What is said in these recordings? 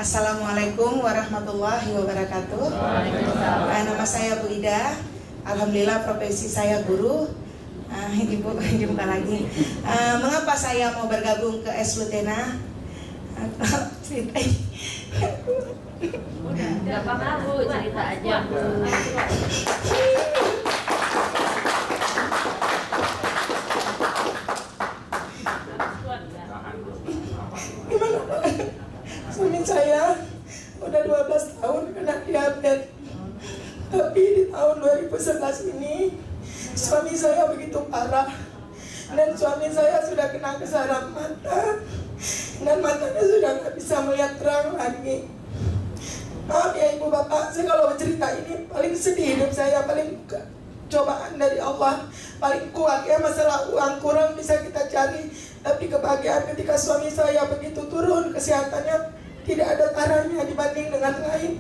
Assalamualaikum warahmatullahi wabarakatuh. Nama saya Bu Ida. Alhamdulillah profesi saya guru. Ibu jumpa lagi. Mengapa saya mau bergabung ke Es Lutena? Gak apa-apa Bu, cerita aja. Suami saya udah 12 tahun kena diabetes. Tapi di tahun 2011 ini suami saya begitu parah. Dan suami saya sudah kena kesaram mata. Dan matanya sudah nggak bisa melihat terang lagi. Maaf ya ibu bapak, saya kalau bercerita ini paling sedih hidup saya, paling cobaan dari Allah. Paling kuat ya, masalah uang kurang bisa kita cari. Tapi kebahagiaan ketika suami saya begitu turun kesehatannya tidak ada taranya dibanding dengan lain.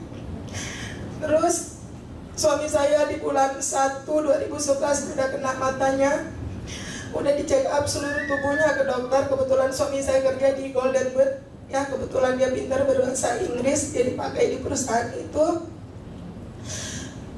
Terus suami saya di bulan 1 2011 sudah kena matanya. Udah di check up seluruh tubuhnya ke dokter. Kebetulan suami saya kerja di Golden Boot. Ya kebetulan dia pintar berbahasa Inggris, dia dipakai di perusahaan itu.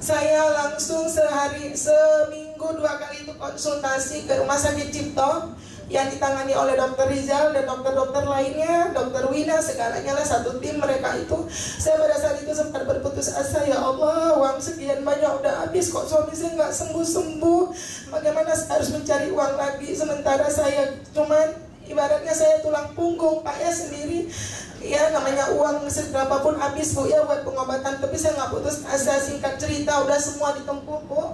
Saya langsung seminggu 2 kali itu konsultasi ke Rumah Sakit Cipto yang ditangani oleh Dr. Rizal dan dokter-dokter lainnya, Dr. Wina, segalanya lah satu tim mereka itu. Saya pada saat itu sempat berputus asa, ya Allah, uang sekian banyak udah habis, kok suami saya nggak sembuh-sembuh, bagaimana saya harus mencari uang lagi, sementara saya cuman ibaratnya saya tulang punggung, Pak ya sendiri. Ya namanya uang seberapa pun habis Bu ya buat pengobatan. Tapi saya nggak putus asa, singkat cerita udah semua ditempuh Bu.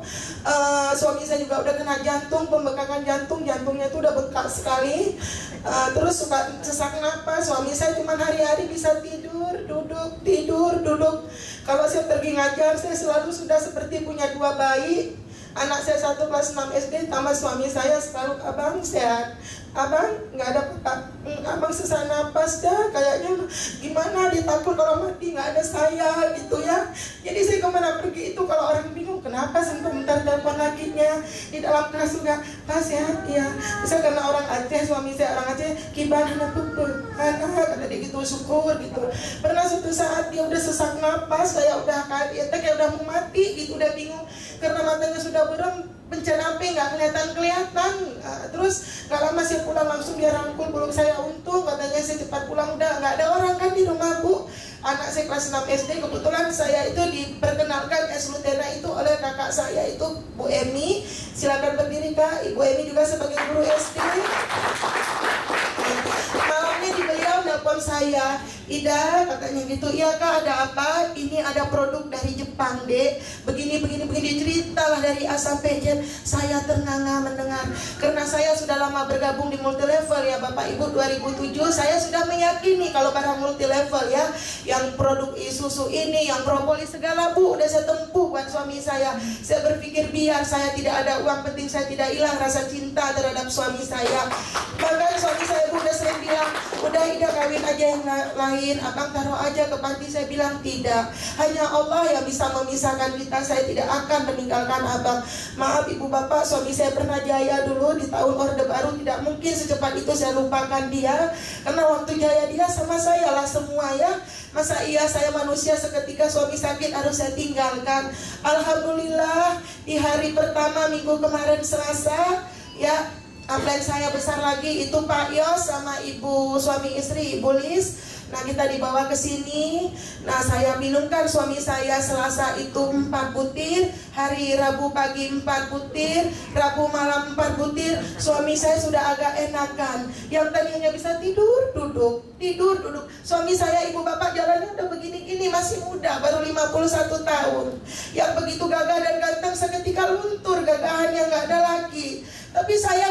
Suami saya juga udah kena jantung, pembekakan jantung, jantungnya itu udah bengkak sekali. Terus suka sesak napas. Suami saya cuma hari-hari bisa tidur, duduk. Kalau saya pergi ngajar saya selalu sudah seperti punya 2 bayi. Anak saya 1 kelas 6 SD, tambah suami saya selalu, abang sehat, abang nggak ada apa, abang sesak napas dah, kayaknya gimana dia takut kalau mati nggak ada saya gitu ya. Jadi saya kemana pergi itu kalau orang bingung kenapa sebentar telepon lakinya di dalam kelas juga, Pak sehat ya. Saya karena orang Aceh, suami saya orang Aceh, gimana pupul, mana kata dia gitu, syukur gitu. Pernah suatu saat dia udah sesak napas, saya udah kayak udah mau mati gitu, udah bingung karena matanya sudah berem, bencana api nggak kelihatan. Terus nggak lama saya pulang langsung dia rangkul peluk saya, untung katanya saya cepat pulang, udah nggak ada orang kan di rumah Bu. Anak saya kelas 6 SD, kebetulan saya itu diperkenalkan Es Lutena itu oleh kakak saya itu Bu Emi. Silakan berdiri Kak, Ibu Emi juga sebagai guru SD. Malamnya di beliau nelpon saya, Ida katanya gitu, iya Kak ada apa? Ini ada produk dari Jepang Dek, begini ceritalah dari A sampai Z. Saya ternganga mendengar, karena saya sudah lama bergabung di multilevel ya Bapak Ibu. 2007 saya sudah meyakini kalau barang multilevel ya, yang produk Isuzu ini, yang propolis segala Bu, udah saya tempuh buat suami saya. Saya berpikir biar saya tidak ada uang, penting saya tidak hilang rasa cinta terhadap suami saya. Bahkan suami saya Bu udah sering bilang, udah Ida kawin aja yang lain, abang taruh aja ke panti. Saya bilang tidak, hanya Allah yang bisa memisahkan kita, saya tidak akan meninggalkan abang. Maaf ibu bapak, suami saya pernah jaya dulu di tahun Orde Baru, tidak mungkin secepat itu saya lupakan dia, karena waktu jaya dia sama saya lah semua ya. Masa iya saya manusia seketika suami sakit harus saya tinggalkan. Alhamdulillah di hari pertama minggu kemarin Selasa ya, upline saya besar lagi itu Pak Yos sama ibu suami istri Ibu Lis. Nah kita dibawa ke sini. Nah saya minumkan suami saya Selasa itu 4 butir, hari Rabu pagi 4 butir, Rabu malam 4 butir. Suami saya sudah agak enakan. Yang tadinya bisa tidur duduk. Suami saya ibu bapak jalannya udah begini-gini, masih muda, baru 51 tahun. Yang begitu gagah dan ganteng seketika luntur, gagahannya nggak ada lagi. Tapi saya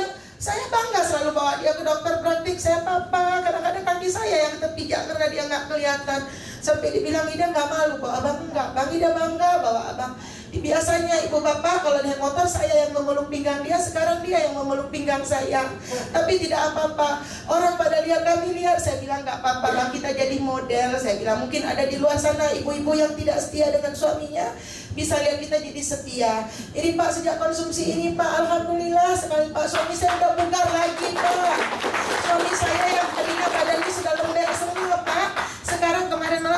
bangga selalu bawa dia ke dokter praktik. Saya papa, kadang-kadang kaki saya yang terpijak karena dia nggak kelihatan. Sampai dibilang Ida nggak malu bawa abang, enggak. Bang Ida bangga bawa abang. Biasanya ibu bapak kalau naik motor saya yang memeluk pinggang dia, sekarang dia yang memeluk pinggang saya. Tapi tidak apa-apa. Orang pada lihat kami lihat, saya bilang nggak apa-apa Bang, kita jadi model. Saya bilang mungkin ada di luar sana ibu-ibu yang tidak setia dengan suaminya, bisa lihat kita jadi setia. Jadi Pak sejak konsumsi ini Pak, alhamdulillah sekali Pak, suami saya udah bugar lagi Pak. Suami saya yang tadinya badannya sudah lembek semua Pak, sekarang kemarin malam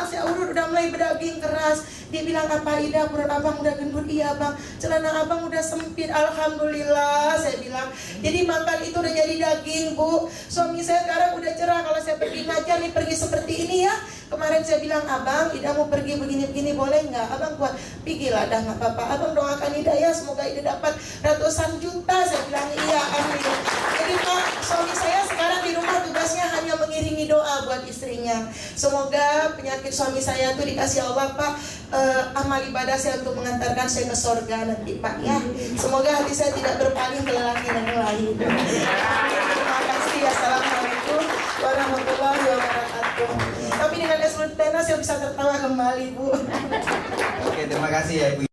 daging keras. Dia bilang, apa Ida, perut abang udah gendut? Iya bang, celana abang udah sempit. Alhamdulillah, saya bilang. Jadi makan itu udah jadi daging, Bu. Suami saya sekarang udah cerah. Kalau saya pergi ngajar nih, pergi seperti ini ya. Kemarin saya bilang, abang, Ida mau pergi begini-begini, boleh nggak? Abang kuat, pergilah, dah nggak apa-apa. Abang doakan Ida ya, semoga Ida dapat ratusan juta. Saya bilang, iya, amin. Jadi Pak, suami saya sekarang di rumah tugasnya hanya mengiringi doa buat istrinya. Semoga penyakit suami saya itu dikasih Allah, Pak, amal ibadah saya untuk mengantarkan saya ke surga nanti, Pak ya. Semoga hati saya tidak berpaling ke lelaki yang lain. Terima kasih. Assalamualaikum warahmatullahi wabarakatuh. Tapi dengan es tenas saya bisa tertawa kembali, Bu. Oke, terima kasih ya Ibu.